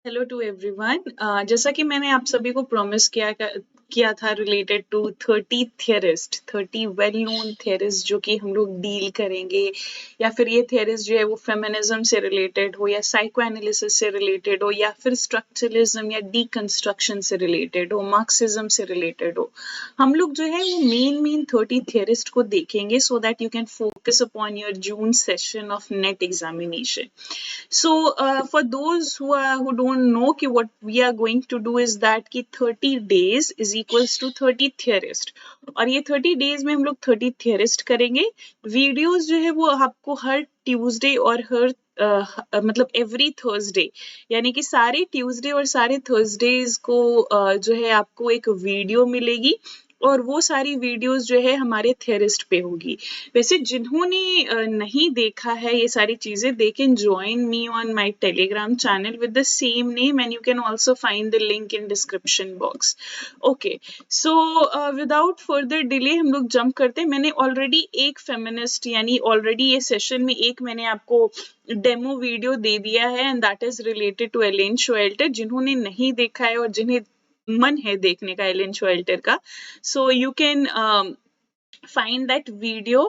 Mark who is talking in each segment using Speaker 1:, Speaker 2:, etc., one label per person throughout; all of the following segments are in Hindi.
Speaker 1: Hello to everyone. जैसा कि मैंने आप सभी को प्रॉमिस किया था related to 30 theorist 30 well known theorist जो कि हम लोग डील करेंगे, या फिर ये थियरिस्ट जो है वो फेमिनिज्म से रिलेटेड हो या साइको एनालिसिस से रिलेटेड हो या फिर स्ट्रक्चरलिज्म या डीकंस्ट्रक्शन से रिलेटेड हो, मार्क्सिज्म से रिलेटेड हो। हम लोग जो है वो मेन 30 थियरिस्ट को देखेंगे so that you can focus upon your June session of net examination. So, for those who don't know कि what we are going to do is that कि 30 days is equals to 30 theorist, और ये 30 days में हम लोग 30 theorist करेंगे। वीडियोस जो है वो आपको हर ट्यूसडे और हर मतलब एवरी थर्सडे, यानी कि सारे ट्यूसडे और सारे थर्सडेज को जो है आपको एक वीडियो मिलेगी, और वो सारी वीडियोस जो है हमारे थेरिस्ट पे होगी। वैसे जिन्होंने नहीं देखा है ये सारी चीजें, they can join me on my Telegram channel with the same name and you can also find the link in description box. Okay, so without further delay हम लोग जंप करते हैं। मैंने ऑलरेडी एक फेमिनिस्ट यानी ऑलरेडी ये सेशन में एक मैंने आपको डेमो वीडियो दे दिया है and that is related to Elaine Showalter. जिन्होंने नहीं देखा है और जिन्हें मन है देखने का एलेन शोएल्टर का, so you can find that video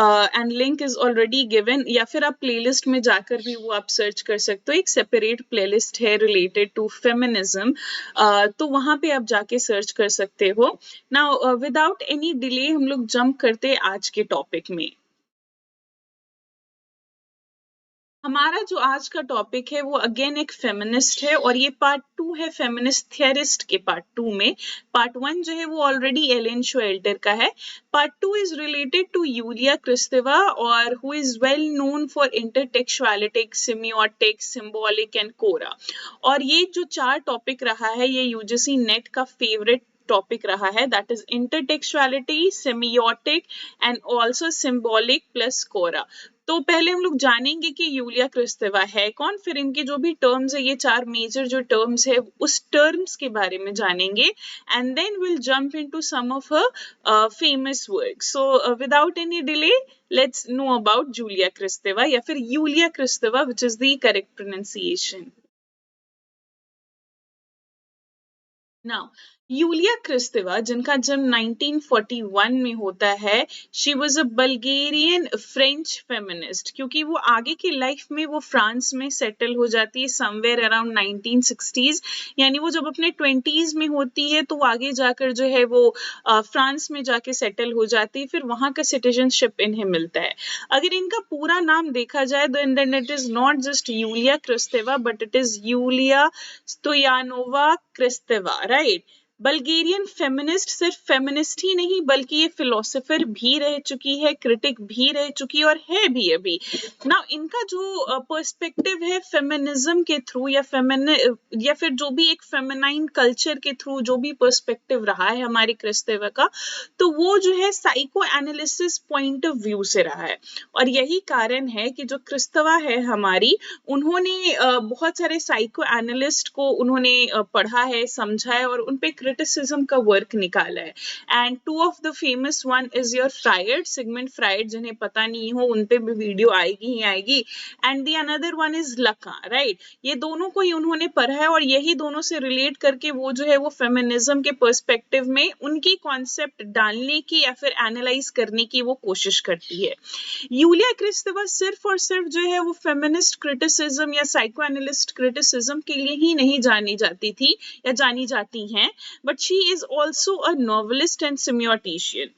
Speaker 1: and link is already given, या फिर आप प्लेलिस्ट में जाकर भी वो आप सर्च कर सकते हो। एक सेपरेट प्लेलिस्ट है रिलेटेड टू फेमिनिज्म, तो वहां पे आप जाके सर्च कर सकते हो। नाउ विदाउट एनी डिले हम लोग जंप करते आज के टॉपिक में। हमारा जो आज का टॉपिक है वो अगेन एक फेमिनिस्ट है, और ये पार्ट 2 है फेमिनिस्ट थियरिस्ट के पार्ट 2 में। पार्ट 1 जो है वो ऑलरेडी एलेन शोएल्टर का है। Part 2 is related to Julia Kristeva, और who is well known for intertextuality, semiotic, symbolic and chora. और ये जो 4 टॉपिक रहा है ये यूजीसी नेट का फेवरेट टॉपिक रहा है, that is intertextuality, semiotic and also symbolic plus chora. तो पहले हम लोग जानेंगे कि यूलिया क्रिस्तेवा है कौन, फिर इनके जो भी टर्म्स है, ये 4 मेजर जो टर्म्स है उस टर्म्स के बारे में जानेंगे, and then will jump into some of her famous work. So without any delay let's know about Julia Kristeva, या फिर Yulia Kristeva which is the correct pronunciation. Now Yulia Kristeva, जिनका जन्म 1941 में होता है, she was a Bulgarian French feminist, क्योंकि वो आगे की लाइफ में वो फ्रांस में सेटल हो जाती है समवेयर अराउंड 1960s। यानी वो जब अपने 20s में होती है तो आगे जाकर जो है वो फ्रांस में जाके सेटल हो जाती है, फिर वहां का सिटीजनशिप इन्हें मिलता है। अगर इनका पूरा नाम देखा जाए तो then it is not just Julia Kristeva but it is Julia Stoyanova Kristeva, right. Bulgarian feminist, सिर्फ फेमिनिस्ट ही नहीं बल्कि ये फिलोसोफर भी रह चुकी है, क्रिटिक भी रह चुकी है और है भी अभी। ना इनका जो पर्सपेक्टिव है फेमिनिज्म के थ्रू या फिर जो भी एक फेमिनाइन कल्चर के थ्रू जो भी पर्सपेक्टिव रहा है हमारी क्रिस्तेवा का, तो वो जो है psycho analysis point of view से रहा है। और यही कारण है कि जो क्रिस्तेवा है हमारी, उन्होंने बहुत सारे साइको एनालिस्ट को उन्होंने पढ़ा है, समझा है और उन पे क्रिटिसिज्म का वर्क निकाला है। And two of the famous one is your Freud, Sigmund Freud. जिन्हें पता नहीं हो उन पे भी वीडियो आएगी ही आएगी। And the another one is लका, राइट। ये दोनों को ही उन्होंने पढ़ा है, और यही दोनों से रिलेट करके वो जो है वो फेमिनिज्म के पर्सपेक्टिव में उनकी कॉन्सेप्ट डालने की या फिर एनालाइज करने की वो कोशिश करती है। यूलिया क्रिस्तेवा सिर्फ और सिर्फ जो है वो फेमिनिस्ट क्रिटिसिज्म या साइको एनालिस्ट क्रिटिसिज्म के लिए ही नहीं जानी जाती थी या जानी जाती हैं, but she is also a novelist and semiotician.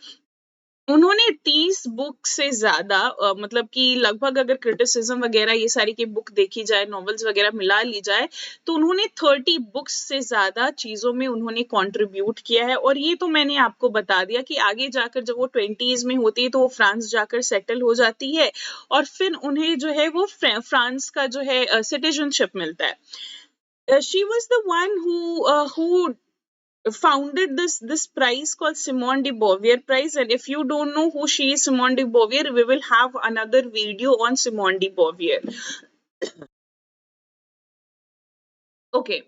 Speaker 1: उन्होंने 30 बुक से ज्यादा मतलब कि लगभग अगर क्रिटिसिज्म वगैरह ये सारी की बुक देखी जाए, नॉवेल्स वगैरह मिला ली जाए, तो उन्होंने 30 बुक्स से ज्यादा चीजों में उन्होंने कंट्रीब्यूट किया है। और ये तो मैंने आपको बता दिया कि आगे जाकर जब वो 20s में होती है तो वो फ्रांस जाकर सेटल हो जाती है, और फिर उन्हें जो है वो फ्रांस का जो है सिटीजनशिप मिलता है। She was the one who founded this prize called Simone de Beauvoir prize, and if you don't know who she is, Simone de Beauvoir, we will have another video on Simone de Beauvoir. Okay,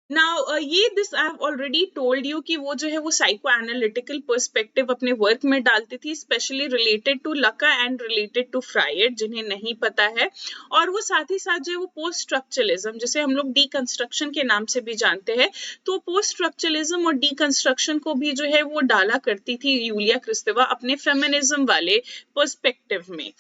Speaker 1: now ये this I have already told you कि वो जो है वो साइको एनालिटिकल पर्सपेक्टिव अपने वर्क में डालती थी, specially related to Lacan and related to Freud, जिन्हें नहीं पता है। और वो साथ ही साथ जो है वो पोस्ट स्ट्रक्चरलिज्म, जिसे हम लोग डीकंस्ट्रक्शन के नाम से भी जानते हैं, तो पोस्ट स्ट्रक्चरलिज्म और डीकंस्ट्रक्शन को भी जो है वो डाला करती थी यूलिया क्रिस्तेवा अपने फेमिनिज्म वाले पर्सपेक्टिव में।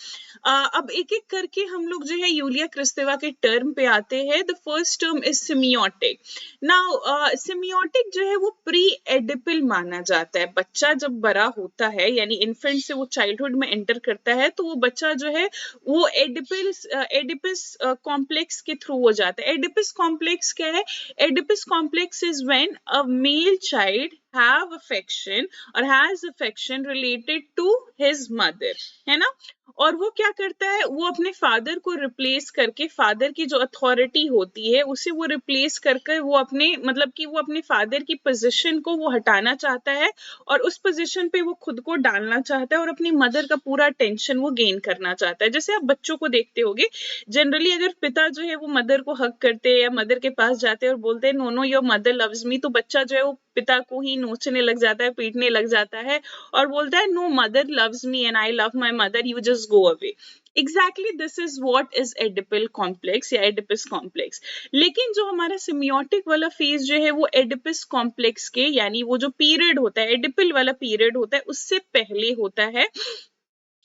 Speaker 1: अब एक एक करके हम लोग जो है यूलिया क्रिस्तेवा के टर्म पे आते हैं। The first term is semiotic. Now semiotic जो है वो प्री एडिपल माना जाता है। बच्चा जब बड़ा होता है, यानी इन्फेंट से वो चाइल्डहुड में एंटर करता है, तो वो बच्चा जो है वो एडिपस कॉम्प्लेक्स के थ्रू हो जाता है। एडिपस कॉम्प्लेक्स क्या है? Oedipus complex is when a male child have affection or has affection related to his mother, है ना? और वो क्या करता है, वो अपने फादर को रिप्लेस करके, फादर की जो अथॉरिटी होती है उसे वो रिप्लेस करके वो अपने, मतलब कि वो अपने फादर की पोजीशन को वो हटाना चाहता है और उस पोजीशन पे वो खुद को डालना चाहता है और अपनी मदर का पूरा अटेंशन वो गेन करना चाहता है। जैसे आप बच्चों को देखते होगे, जनरली अगर पिता जो है वो मदर को हक करते हैं या मदर के पास जाते हैं और बोलते हैं no no your mother loves me, तो बच्चा जो है वो पिता को ही नोचने लग जाता है, पीटने लग जाता है और बोलता है no mother loves me and I love my mother, you just go away. Exactly this is what is oedipal complex या एडिपस कॉम्प्लेक्स। लेकिन जो हमारा सिमियोटिक वाला फेज जो है वो एडिपस कॉम्प्लेक्स के, यानी वो जो पीरियड होता है, एडिपल वाला पीरियड होता है, उससे पहले होता है।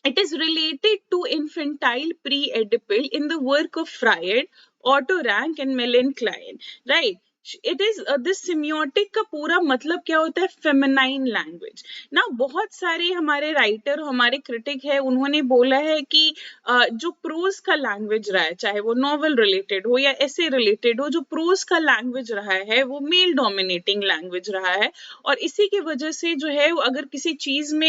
Speaker 1: It is related to infantile pre-Oedipal in the work of Freud, Otto Rank and Melanie Klein, right? It is this semiotic का पूरा मतलब क्या होता है? फेमिनाइन लैंग्वेज ना। बहुत सारे हमारे राइटर, हमारे क्रिटिक है, उन्होंने बोला है कि जो प्रोज का लैंग्वेज रहा है, चाहे वो नॉवल रिलेटेड हो या ऐसे रिलेटेड हो, जो प्रोज का लैंग्वेज रहा है वो मेल डोमिनेटिंग लैंग्वेज रहा है। और इसी की वजह से जो है अगर किसी चीज में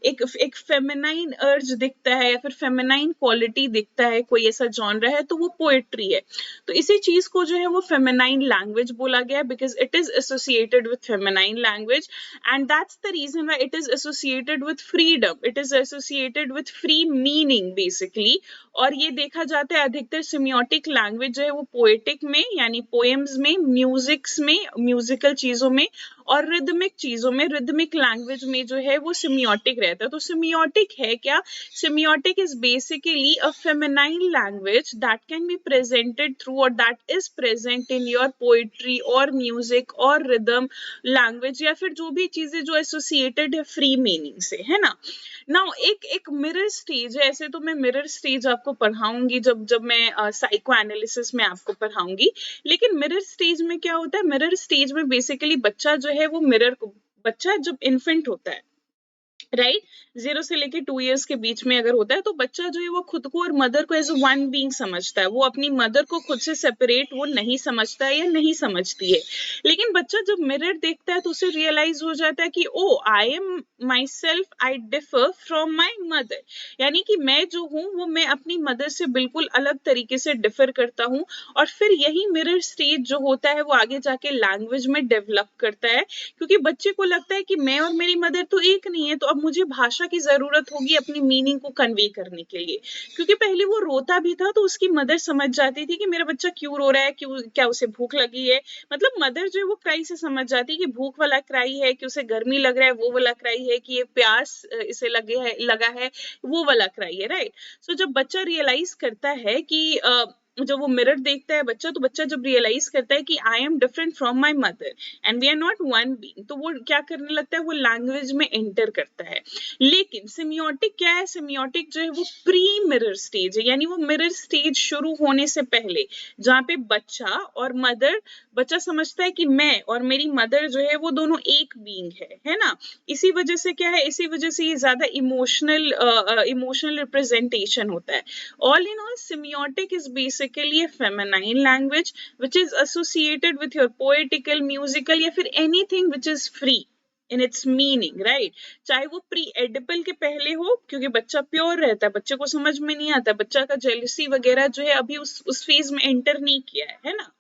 Speaker 1: एक फेमिनाइन अर्ज दिखता है या फिर फेमिनाइन क्वालिटी दिखता है, कोई ऐसा जॉनर है, तो वो पोएट्री है। तो इसी चीज को जो है वो फेमिनाइन लैंग्वेज बोला गया, because it is associated with feminine language and that's the reason why it is associated with freedom, it is associated with free meaning basically. और ये देखा जाता है अधिकतर सिमियोटिक लैंग्वेज जो है वो पोएटिक में, यानी पोएम्स में, म्यूजिक्स में, म्यूजिकल चीजों में और रिदमिक चीजों में, रिदमिक लैंग्वेज में जो है वो सिमियोटिक रहता है। तो सिमियोटिक है क्या? Semiotic is basically a feminine language that can be presented through और that is present in your poetry और म्यूजिक और रिदम लैंग्वेज, या फिर जो भी चीजें जो एसोसिएटेड है फ्री मीनिंग से, है ना? नाउ एक मिरर स्टेज है। ऐसे तो मैं मिरर स्टेज आपको पढ़ाऊंगी जब जब मैं साइको एनालिसिस में आपको पढ़ाऊंगी, लेकिन मिरर स्टेज में क्या होता है? मिरर स्टेज में बेसिकली बच्चा जो है वो मिरर को, बच्चा जब इन्फेंट होता है, राइट, 0 से लेके 2 इयर्स के बीच में अगर होता है, तो बच्चा जो है वो खुद को और मदर को एज वन बीइंग समझता है। वो अपनी मदर को खुद से सेपरेट वो नहीं समझता है या नहीं समझती है। लेकिन बच्चा जब मिरर देखता है तो उसे रियलाइज हो जाता है कि oh I am myself, I differ from my mother, यानी कि मैं जो हूँ वो मैं अपनी मदर से बिल्कुल अलग तरीके से डिफर करता हूँ। और फिर यही मिरर स्टेज जो होता है वो आगे जाके लैंग्वेज में डेवलप करता है, क्योंकि बच्चे को लगता है कि मैं और मेरी मदर तो एक नहीं है, तो अब मुझे भाषा की जरूरत होगी अपनी मीनिंग को कन्वे करने के लिए। क्योंकि पहले वो रोता भी था तो उसकी मदर समझ जाती थी कि मेरा बच्चा क्यों रो रहा है, क्यों, क्या उसे भूख लगी है। मतलब मदर जो है वो क्राई से समझ जाती है कि भूख वाला क्राई है, कि उसे गर्मी लग रहा है वो वाला क्राई है, कि ये प्यास इसे लगा है वो वाला क्राई है, राइट। सो जब बच्चा रियलाइज करता है कि जब वो मिरर देखता है बच्चा, तो बच्चा जब रियलाइज करता है कि I am different from my mother and we are not one being, तो वो क्या करने लगता है? वो लैंग्वेज में एंटर करता है। लेकिन सिमियोटिक क्या है? सिमियोटिक जो है वो प्री मिरर स्टेज है, यानी वो मिरर स्टेज शुरू होने से पहले, जहाँ पे बच्चा और मदर, बच्चा समझता है कि मैं और मेरी मदर जो है वो दोनों एक बीइंग है ना। इसी वजह से क्या है, इसी वजह से ये ज्यादा इमोशनल रिप्रेजेंटेशन होता है। All in all, semiotic is basically a feminine language which is associated with your poetical, musical या फिर anything which is free in its meaning, right? चाहे वो प्री एडिपल के पहले हो, क्योंकि बच्चा प्योर रहता है, बच्चे को समझ में नहीं आता, बच्चा का जेलसी वगैरह जो है अभी उस फेज में एंटर नहीं किया है ना।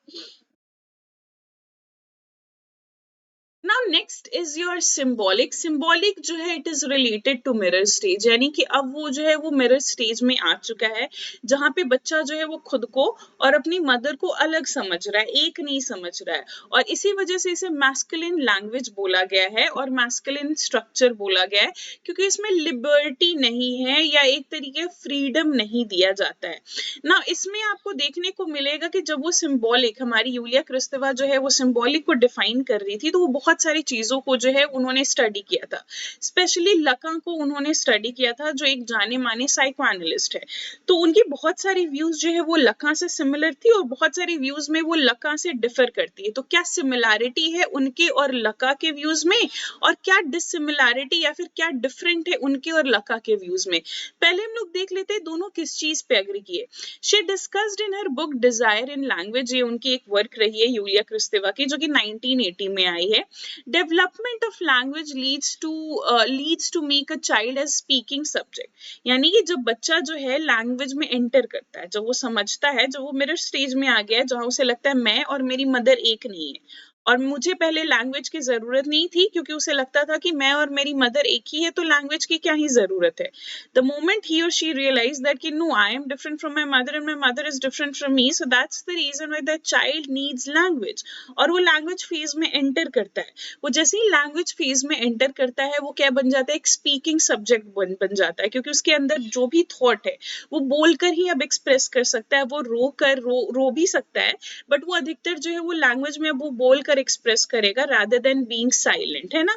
Speaker 1: Now next is your symbolic. Symbolic जो है it is related to mirror stage, यानी कि अब वो जो है वो मिरर स्टेज में आ चुका है जहाँ पे बच्चा जो है वो खुद को और अपनी मदर को अलग समझ रहा है, एक नहीं समझ रहा है, और इसी वजह से इसे मैस्कुलिन लैंग्वेज बोला गया है और मैस्कुलिन स्ट्रक्चर बोला गया है, क्योंकि इसमें लिबर्टी नहीं है या एक तरीके फ्रीडम नहीं दिया जाता है ना। इसमें आपको देखने को मिलेगा कि जब वो सिंबॉलिक, हमारी यूलिया क्रिस्तेवा जो है वो सिंबॉलिक को डिफाइन कर रही थी, तो वो बहुत सारी चीजों को जो है उन्होंने स्टडी किया था। स्पेशली लका को उन्होंने स्टडी किया था, जो एक जाने माने साइको एनालिस्ट है। तो उनकी बहुत सारी व्यूज जो है वो लका से सिमिलर थी और बहुत सारी व्यूज में वो लका से डिफर करती है। तो क्या सिमिलैरिटी है उनके और लका के व्यूज में, और क्या डिसिमिलैरिटी या फिर क्या डिफरेंट है उनके और लका के व्यूज में। पहले हम लोग देख लेते हैं दोनों किस चीज पे एग्री किए। She discussed in her book desire in language, ये उनकी एक वर्क रही है यूलिया क्रिस्तेवा की, जो कि 1980 में आई है। Development of language leads to make a child as speaking subject, यानी कि जब बच्चा जो है लैंग्वेज में एंटर करता है, जब वो समझता है, जब वो मिरर स्टेज में आ गया है जहां उसे लगता है मैं और मेरी मदर एक नहीं है, और मुझे पहले लैंग्वेज की जरूरत नहीं थी क्योंकि उसे लगता था कि मैं और मेरी मदर एक ही है, तो लैंग्वेज की क्या ही जरूरत है। The moment he or she realized that कि no, I am different from my mother and my mother is different from me, so that's the reason why the child needs language, और वो लैंग्वेज फेज में एंटर करता है। वो जैसे ही लैंग्वेज फेज में एंटर करता है वो क्या बन जाता है, एक स्पीकिंग सब्जेक्ट बन जाता है, क्योंकि उसके अंदर जो भी थॉट है वो बोलकर ही अब एक्सप्रेस कर सकता है। वो रो भी सकता है, बट वो अधिकतर जो है वो लैंग्वेज में अब वो बोलकर एक्सप्रेस करेगा रादर देन बीइंग साइलेंट, है ना।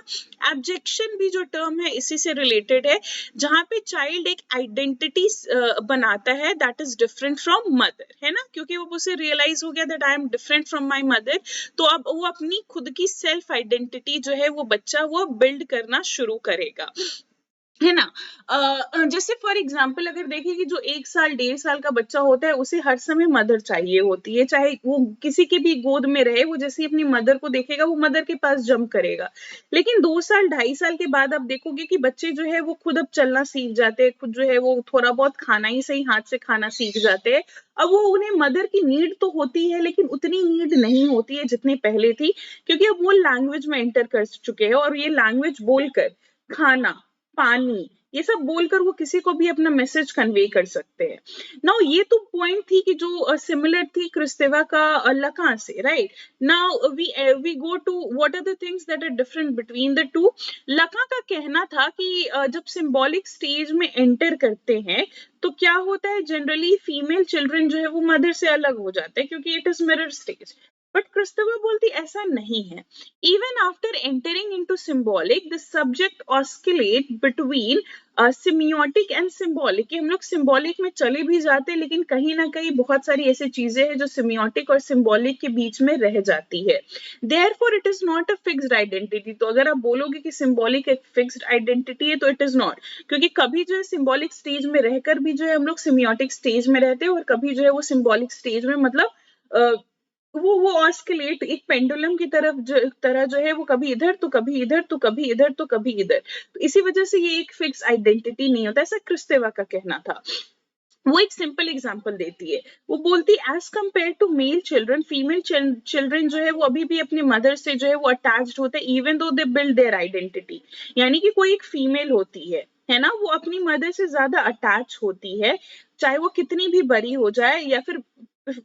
Speaker 1: एब्जेक्शन भी जो टर्म है इसी से रिलेटेड है, जहां पे चाइल्ड एक आइडेंटिटी बनाता है that is different from mother, है ना, क्योंकि वो उसे रियलाइज हो गया that I am different from my mother, तो अब वो अपनी खुद की सेल्फ आइडेंटिटी जो है वो बच्चा वो बिल्ड करना शुरू करेगा, है ना। जैसे फॉर एग्जाम्पल अगर देखें कि जो 1 साल 1.5 साल का बच्चा होता है उसे हर समय मदर चाहिए होती है, चाहे वो किसी की भी गोद में रहे, वो जैसे अपनी मदर को देखेगा वो मदर के पास जंप करेगा। लेकिन 2 साल 2.5 साल के बाद आप देखोगे कि बच्चे जो है वो खुद अब चलना सीख जाते हैं, खुद जो है वो थोड़ा बहुत खाना ही सही हाथ से खाना सीख जाते हैं। अब वो उन्हें मदर की नीड तो होती है लेकिन उतनी नीड नहीं होती है जितनी पहले थी, क्योंकि अब वो लैंग्वेज में एंटर कर चुके हैं और ये लैंग्वेज बोलकर खाना, पानी, ये सब बोलकर वो किसी को भी अपना मैसेज कन्वे कर सकते हैं। नाउ ये तो पॉइंट थी कि जो सिमिलर थी क्रिस्तेवा का लका से, right. Now we go to what are the things that are different between the two. Lacan का कहना था कि जब सिंबॉलिक स्टेज में एंटर करते हैं तो क्या होता है, जनरली फीमेल चिल्ड्रन जो है वो मदर से अलग हो जाते हैं क्योंकि it is mirror stage. But Kristeva बोलती ऐसा नहीं है। Even after entering into symbolic, the subject oscillate between semiotic and symbolic, कि हम लोग सिंबॉलिक में चले भी जाते हैं लेकिन कहीं ना कहीं बहुत सारी ऐसी चीजें हैं जो सिमियोटिक और सिंबॉलिक के बीच में रह जाती है। Therefore it is not a fixed identity. तो अगर आप बोलोगे कि सिंबॉलिक एक फिक्स्ड आइडेंटिटी है तो इट इज नॉट, क्योंकि कभी जो है सिंबॉलिक स्टेज में रहकर भी जो है हम लोग सिमियोटिक स्टेज में रहते हैं और कभी जो है वो सिंबॉलिक स्टेज में, मतलब वो ऑस्किलेट एक पेंडुलम की तरह जो है वो कभी इधर तो कभी इधर तो कभी इधर तो कभी इधर, तो इसी वजह से ये एक फिक्स आइडेंटिटी नहीं होता, ऐसा क्रिस्तेवा का कहना था। वो एक सिंपल एग्जांपल देती है, वो बोलती as compare to male children, female children जो है वो अभी भी अपनी मदर से जो है वो अटैच्ड होते हैं even though they build their identity. यानी कि कोई एक फीमेल होती है ना, वो अपनी मदर से ज्यादा अटैच होती है, चाहे वो कितनी भी बड़ी हो जाए, या फिर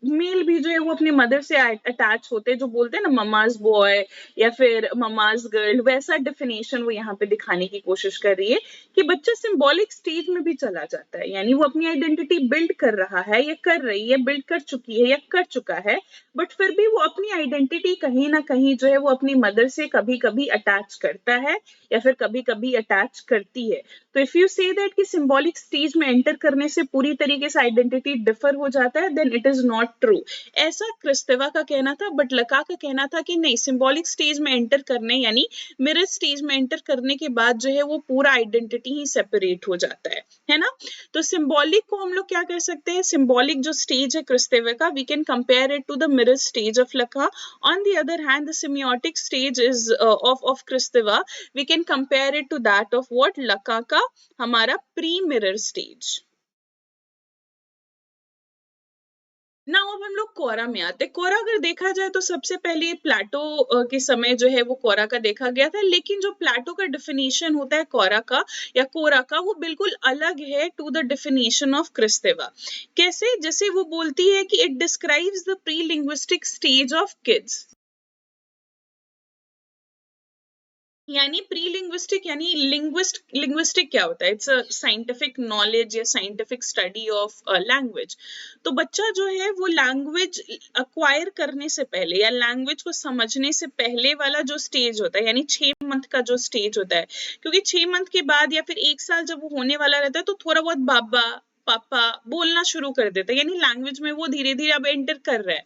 Speaker 1: मेल भी जो है वो अपनी मदर से अटैच होते हैं, जो बोलते हैं ना ममाज बॉय या फिर ममाज गर्ल, वैसा डेफिनेशन वो यहाँ पे दिखाने की कोशिश कर रही है कि बच्चा सिंबॉलिक स्टेज में भी चला जाता है, यानी वो अपनी आइडेंटिटी बिल्ड कर रहा है या कर रही है, बिल्ड कर चुकी है या कर चुका है, बट फिर भी वो अपनी आइडेंटिटी कहीं ना कहीं जो है वो अपनी मदर से कभी कभी अटैच करता है या फिर कभी कभी अटैच करती है। तो इफ यू से दैट कि सिंबॉलिक स्टेज में एंटर करने से पूरी तरीके से आइडेंटिटी डिफर हो जाता है, then it is not true. ऐसा क्रिस्तेवा का कहना था, बट लका का कहना था कि नहीं, सिंबॉलिक स्टेज में एंटर करने यानी मिरर स्टेज में एंटर करने के बाद जो है वो पूरा आइडेंटिटी ही सेपरेट हो जाता है ना। तो सिंबॉलिक को हम लोग क्या कर सकते हैं, सिंबॉलिक जो स्टेज है क्रिस्तेवा का, we can compare it to the mirror stage of Lacan. On the other hand the semiotic stage is of Kristeva, we can compare it to that of what Lacan का हमारा प्री मिरर स्टेज। ना अब हम लोग कोरा में आते हैं। कोरा अगर देखा जाए तो सबसे पहले प्लेटो के समय जो है वो कोरा का देखा गया था, लेकिन जो प्लेटो का डेफिनेशन होता है कोरा का या कोरा का, वो बिल्कुल अलग है to the definition of Kristeva. कैसे? जैसे वो बोलती है कि it describes the pre linguistic stage of kids. यानी प्री लिंग्विस्टिक यानी लिंग्विस्टिक क्या होता है? इट्स अ साइंटिफिक नॉलेज या साइंटिफिक स्टडी ऑफ लैंग्वेज। तो बच्चा जो है वो लैंग्वेज अक्वायर करने से पहले या लैंग्वेज को समझने से पहले वाला जो स्टेज होता है, यानी 6 मंथ का जो स्टेज होता है, क्योंकि 6 मंथ के बाद या फिर 1 साल जब वो होने वाला रहता है तो थोड़ा बहुत बाबा पापा बोलना शुरू कर देता है, यानी लैंग्वेज में वो धीरे धीरे अब एंटर कर रहा है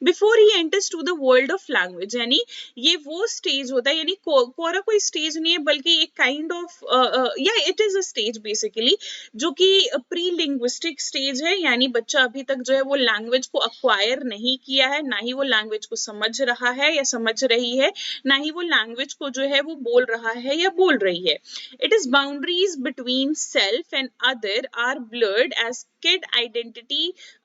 Speaker 1: before he enters to the world of language. यानी ये वो स्टेज होता है, यानी कोरा कोई स्टेज नहीं है बल्कि एक काइंड ऑफ या it is a stage basically, जो कि प्री लिंग्विस्टिक स्टेज है। यानी बच्चा अभी तक जो है वो लैंग्वेज को अक्वायर नहीं किया है, ना ही वो लैंग्वेज को समझ रहा है या समझ रही है, ना ही वो लैंग्वेज को जो है वो बोल रहा है या बोल रही है। It is boundaries between self and other are blurred as kid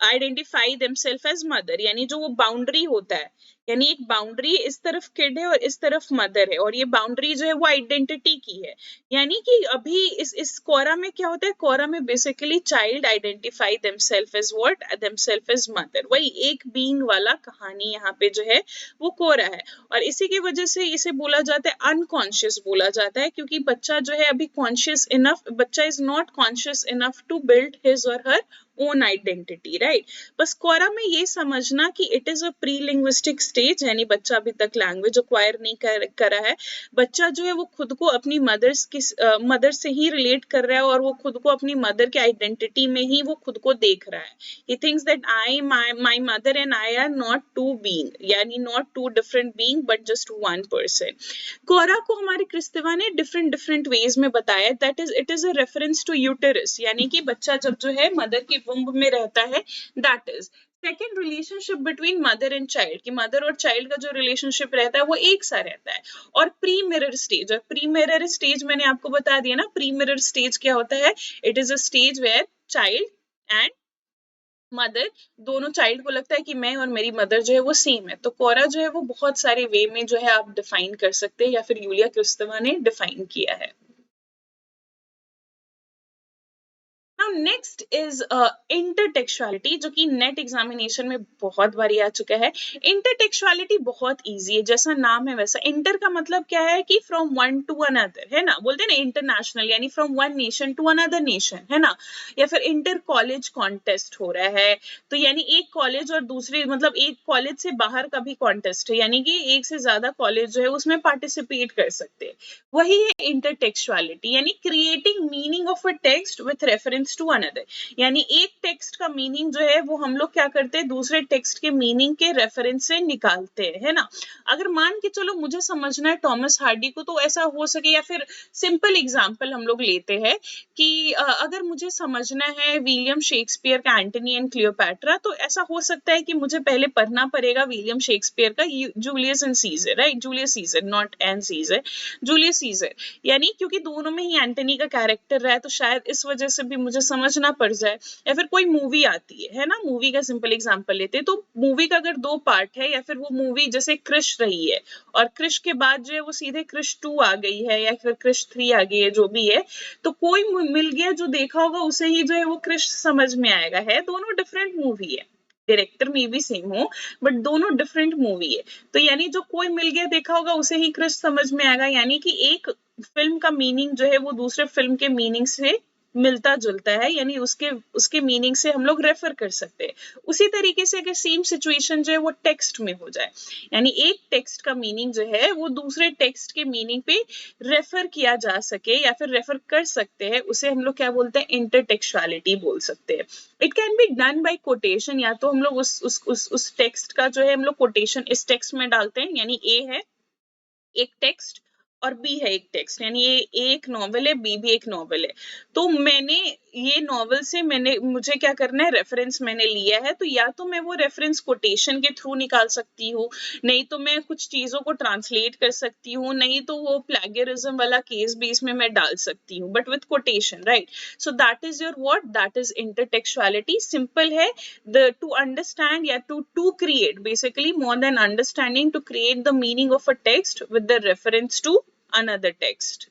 Speaker 1: identify themselves as mother. यानी जो वो बाउंड्री होता है, यानी एक बाउंड्री इस तरफ किड है और इस तरफ मदर है, और ये बाउंड्री जो है वो आइडेंटिटी की है। यानी कि अभी इस कोरा में क्या होता है? कोरा में basically child identify themselves as what? Themselves as mother. वही एक बीइंग वाला कहानी यहाँ पे जो है वो कोरा है, और इसी की वजह से इसे बोला जाता है अनकॉन्शियस बोला जाता है, क्योंकि बच्चा जो है अभी कॉन्शियस इनफ, बच्चा is not conscious enough to build his और हर ओन आइडेंटिटी, राइट। बस कोरा में ये समझना कि it is a pre linguistic stage, यानी बच्चा अभी तक लैंग्वेज अक्वायर नहीं करा है। बच्चा जो है वो खुद को अपनी मदर से ही रिलेट कर रहा है, और वो खुद को अपनी मदर के आइडेंटिटी में ही वो खुद को देख रहा है। He thinks that I my mother and I are not two being, यानी not two different being but just one person. Chora को हमारे क्रिस्तेवा ने डिफरेंट डिफरेंट वेज में बताया, that is it is a reference to uterus, यानी कि बच्चा जब जो है मदर के वुम्ब में रहता है, that is second relationship between mother and child, कि मदर और चाइल्ड का जो रिलेशनशिप रहता है वो एक सा रहता है। और प्री मिरर स्टेज, और प्री मिरर स्टेज मैंने आपको बता दिया ना, प्री मिरर स्टेज क्या होता है? It is a stage where child and mother, दोनों चाइल्ड को लगता है कि मैं और मेरी मदर जो है वो सेम है। तो कोरा जो है वो बहुत सारे वे में जो है आप डिफाइन कर सकते हैं, या फिर यूलिया क्रिस्टोवा ने डिफाइन किया है। नाउ नेक्स्ट इज इंटरटेक्चुअलिटी, जो कि नेट एग्जामिनेशन में बहुत बारी आ चुका है। इंटरटेक्चुअलिटी बहुत इजी है, जैसा नाम है वैसा। इंटर का मतलब क्या है? कि फ्रॉम वन टू अनदर, है ना, बोलते हैं ना इंटरनेशनल, यानी from one nation to another nation, है ना। या फिर इंटर कॉलेज कॉन्टेस्ट हो रहा है, तो यानी एक कॉलेज और दूसरी, मतलब एक कॉलेज से बाहर का भी कॉन्टेस्ट है, यानी कि एक से ज्यादा कॉलेज जो है उसमें पार्टिसिपेट कर सकते हैं। वही है इंटरटेक्चुअलिटी, यानी creating meaning of a text with reference to another. यानी एक टेक्स्ट का मीनिंग जो है वो हम लोग क्या करते हैं? दूसरे टेक्स्ट के मीनिंग के रेफरेंस से निकालते हैं, है ना। अगर मान के चलो मुझे समझना है टॉमस हार्डी को, तो ऐसा हो सके, या फिर सिंपल एग्जांपल हम लोग लेते हैं कि अगर मुझे समझना है विलियम शेक्सपियर का एंटनी एंड क्लियोपैट्रा, तो ऐसा हो सकता है कि मुझे पहले पढ़ना पड़ेगा विलियम शेक्सपियर का Julius and seizure, right, Julius Caesar, not and seizure, Julius Caesar. यानी क्योंकि दोनों में ही एंटनी का कैरेक्टर रहा है, तो शायद इस वजह से भी मुझे समझना पड़ जाए। या फिर कोई मूवी आती है ना, मूवी का सिंपल एग्जांपल लेते हैं, तो मूवी का अगर 2 पार्ट है, या फिर वो मूवी जैसे क्रिश रही है, और क्रिश के बाद जो है वो सीधे क्रिश 2 आ गई है, या फिर क्रिश 3 आ गई है, जो भी है, तो कोई मिल गया जो देखा होगा उसे ही जो है वो क्रिश समझ में आएगा। है दोनों डिफरेंट मूवी है, डायरेक्टर में भी सेम हो, बट दोनों डिफरेंट मूवी है। तो यानी जो कोई मिल गया देखा होगा उसे ही क्रिश समझ में आएगा, यानी कि एक फिल्म का मीनिंग जो है वो दूसरे फिल्म के मीनिंग से मिलता जुलता है, यानी उसके उसके मीनिंग से हम लोग रेफर कर सकते हैं। उसी तरीके से अगर सेम सिचुएशन जो है वो टेक्स्ट में हो जाए, यानी एक टेक्स्ट का मीनिंग जो है वो दूसरे टेक्स्ट के मीनिंग पे रेफर किया जा सके या फिर रेफर कर सकते हैं, उसे हम लोग क्या बोलते हैं? इंटरटेक्चुअलिटी बोल सकते हैं। It can be done by quotation, या तो हम लोग उस टेक्स्ट का जो है हम लोग कोटेशन इस टेक्स्ट में डालते हैं, यानी ए है एक टेक्स्ट और बी है एक टेक्स्ट, यानी ए एक नॉवेल है, बी भी एक नॉवेल है। तो मैंने ये नॉवल से मैंने मुझे क्या करना है, रेफरेंस मैंने लिया है, तो या तो मैं वो रेफरेंस कोटेशन के थ्रू निकाल सकती हूँ, नहीं तो मैं कुछ चीजों को ट्रांसलेट कर सकती हूँ, नहीं तो वो प्लेगरिज्म वाला केस भी इसमें मैं डाल सकती हूँ, but with quotation, right? So that is your what, that is intertextuality. Simple है, द टू अंडरस्टैंड या to create, basically more than understanding, to create the meaning of a text with the reference to another text.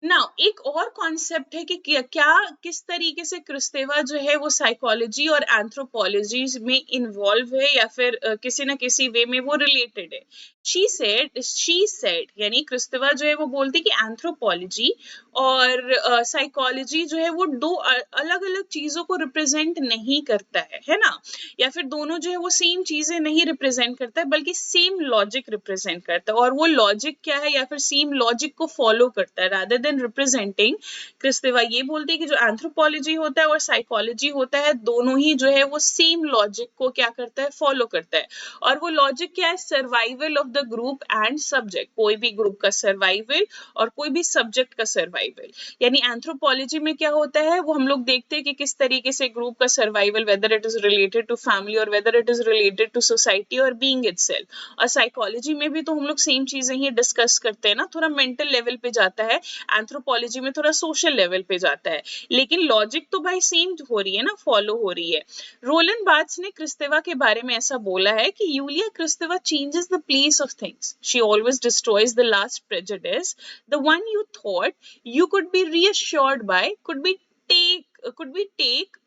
Speaker 1: नाउ एक और कॉन्सेप्ट है कि क्या किस तरीके से क्रिस्तेवा जो है वो साइकोलॉजी और एंथ्रोपोलॉजी में इन्वॉल्व है, या फिर किसी न किसी वे में वो रिलेटेड है। शी सेड यानी क्रिस्तेवा जो है वो बोलती कि एंथ्रोपोलॉजी और साइकोलॉजी जो है वो दो अलग अलग चीजों को रिप्रेजेंट नहीं करता है ना, या फिर दोनों जो है वो सेम चीजें नहीं रिप्रेजेंट करता है, बल्कि सेम लॉजिक रिप्रेजेंट करता है, और वो लॉजिक क्या है, या फिर सेम लॉजिक को फॉलो करता है रादर देन रिप्रेजेंटिंग। क्रिस्तेवा ये बोलती है कि जो एंथ्रोपोलॉजी होता है और साइकोलॉजी होता है, दोनों ही जो है वो सेम लॉजिक को क्या करता है, फॉलो करता है। और वो लॉजिक क्या है, survival of the group and subject, कोई भी ग्रुप का सर्वाइवल और कोई भी सब्जेक्ट का सर्वाइवल। यानी एंथ्रोपोलॉजी में क्या होता है, वो हम लोग देखते हैं कि किस तरीके से ग्रुप का survival, whether it is related to family और whether it is related to society और बीइंग इटसेल्फ। और साइकोलॉजी में भी तो हम लोग सेम चीजें ही डिस्कस करते हैं ना, थोड़ा मेंटल लेवल पे जाता है, एंथ्रोपोलॉजी में थोड़ा सोशल लेवल पे जाता है, लेकिन लॉजिक तो भाई सेम हो रही है ना, फॉलो हो रही है। रोलन बार्ट्स ने क्रिस्तेवा के बारे में ऐसा बोला है कि Yulia Kristeva changes the place of things, she always destroys the last prejudice, the one you thought you could be reassured by, could be take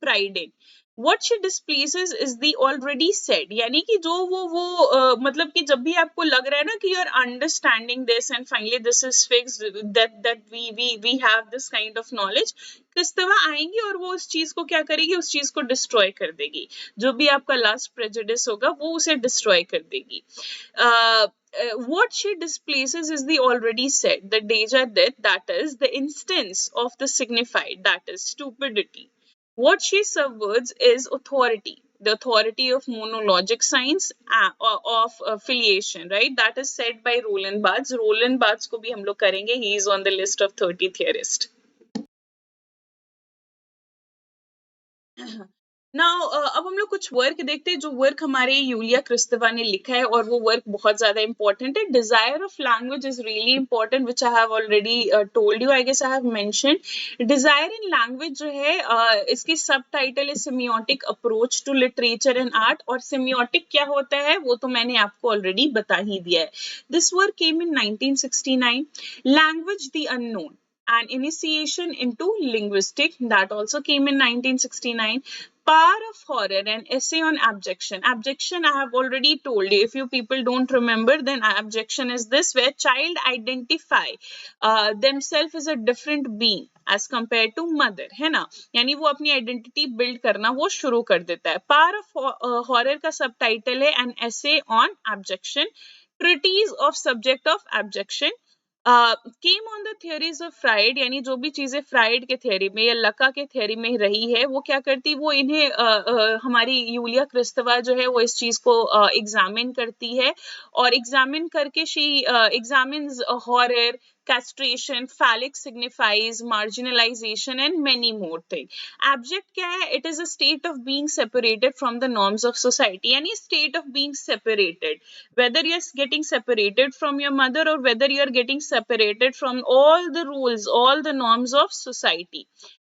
Speaker 1: pride in. What she displaces is the already said, यानी कि जो वो मतलब कि जब भी आपको लग रहा है ना कि you're understanding this and finally this is fixed, that we have this kind of knowledge, Kristeva आएंगी और वो उस चीज को क्या करेगी, उस चीज को डिस्ट्रॉय कर देगी, जो भी आपका लास्ट प्रेजुडिस होगा वो उसे डिस्ट्रॉय कर देगी। What she displaces is the already said, the deja death, that is the instance of the signified, that is stupidity. What she subverts is authority, the authority of monologic science, of affiliation, right? That is said by Roland Barthes. Roland Barthes को भी हम लोग करेंगे, he is on the list of 30 theorists. Now अब हम लोग कुछ वर्क देखते हैं, जो वर्क हमारे यूलिया क्रिस्तेवा ने लिखा है, और वो वर्क बहुत ज्यादा इंपॉर्टेंट है। Desire of language is really important, which I have already told you, I guess I have mentioned. Desire in language जो है, इसकी सब टाइटल है semiotic approach to literature and art, और सिमियोटिक क्या होता है वो तो मैंने आपको ऑलरेडी बता ही दिया है। This work came in 1969। Language the unknown, an initiation into linguistics, that also came in 1969. Power of horror, an essay on abjection. Abjection I have already told you, if you people don't remember, then abjection is this, where child identify themselves as a different being as compared to mother, है ना, यानी वो अपनी आइडेंटिटी बिल्ड करना वो शुरू कर देता है। पावर ऑफ हॉरर का सब टाइटल है an essay on abjection, treatise of subject of abjection, came on the theories of Freud, यानी जो भी चीजें फ्राइड के थियोरी में या लका के थियोरी में रही है, वो क्या करती, वो इन्हें हमारी यूलिया क्रिस्तेवा जो है वो इस चीज को एग्जामिन करती है, और एग्जामिन करके she examines horror, castration, phallic signifies marginalization and many more things. Abject क्या है? It is a state of being separated from the norms of society, यानी state of being separated, whether you're getting separated from your mother or whether you're getting separated from all the rules, all the norms of society.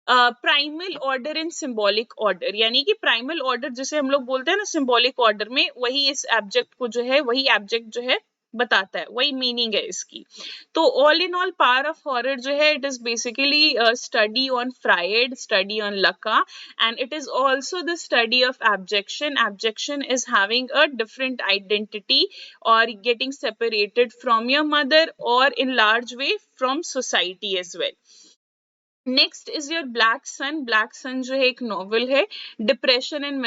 Speaker 1: Primal order and symbolic order, यानी कि प्राइमल ऑर्डर जिसे हम लोग बोलते हैं ना सिंबॉलिक ऑर्डर में, वही इस एब्जेक्ट को जो है, वही एब्जेक्ट जो है बताता है, वही मीनिंग है इसकी। तो all in all power of horror जो है, it is basically study on Freud, study on Lacan, and it is also the study of abjection. Abjection is having a different identity और getting separated from your mother और in large way from society as well. Next is your black sun. Black sun जो है एक नॉवल है, डिप्रेशन एंड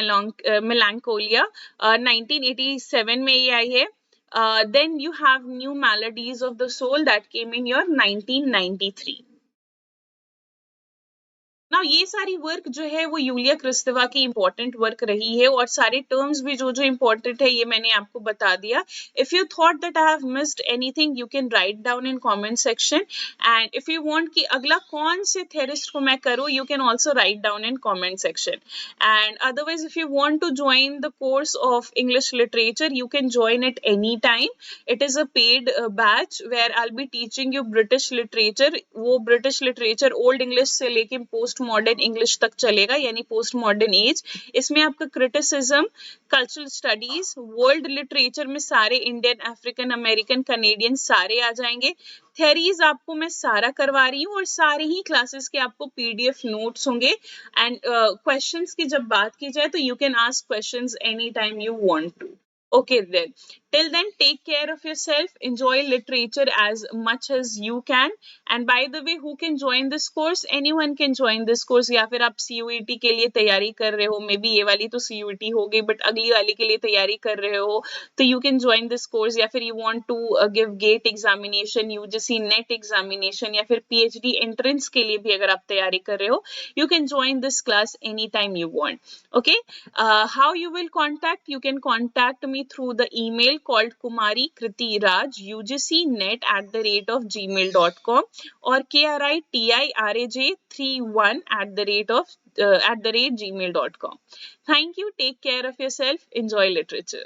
Speaker 1: मेलांकोलिया, 1987 में ये आई है. Then you have New Maladies of the Soul that came in your 1993. ना ये सारी वर्क जो है वो यूलिया क्रिस्तेवा की इंपॉर्टेंट वर्क रही है, और सारे टर्म्स भी जो जो इंपॉर्टेंट है ये मैंने आपको बता दिया. If you thought that I have missed anything you can write down in comment section, and if you want कि अगला कौन से थेरिस्ट को मैं करूँ you can also write down in comment section. And otherwise if you want to join the course of English literature you can join it any time. It is a paid batch where I will be teaching you British literature. वो ब्रिटिश लिटरेचर ओल्ड इंग्लिश से लेके पोस्ट मॉडर्न इंग्लिश तक चलेगा, यानी पोस्ट मॉडर्न एज. इसमें आपका criticism, cultural studies, world literature में सारे इंडियन, अफ्रीकन अमेरिकन, कनेडियन सारे आ जाएंगे. थेरीज आपको मैं सारा करवा रही हूँ, और सारे ही क्लासेस के आपको पीडीएफ नोट्स होंगे. एंड क्वेश्चंस की जब बात की जाए तो you can ask questions any time you want to. Okay then. Till then, take care of yourself. Enjoy literature as much as you can. And by the way, who can join this course? Anyone can join this course. या फिर आप CUET के लिए तैयारी कर रहे हो, मे बी ये वाली तो CUET हो गई, बट अगली वाली के लिए तैयारी कर रहे हो, तो you can join this course. या फिर you want to give GATE examination, UGC NET examination, या फिर PhD entrance के लिए भी अगर आप तैयारी कर रहे हो, you can join this class anytime you want. Okay. How you will contact? You can contact me through the email called Kumari Kriti Raj ugcnet@gmail.com or KRITIRAJ31 @gmail.com. Thank you. Take care of yourself. Enjoy literature.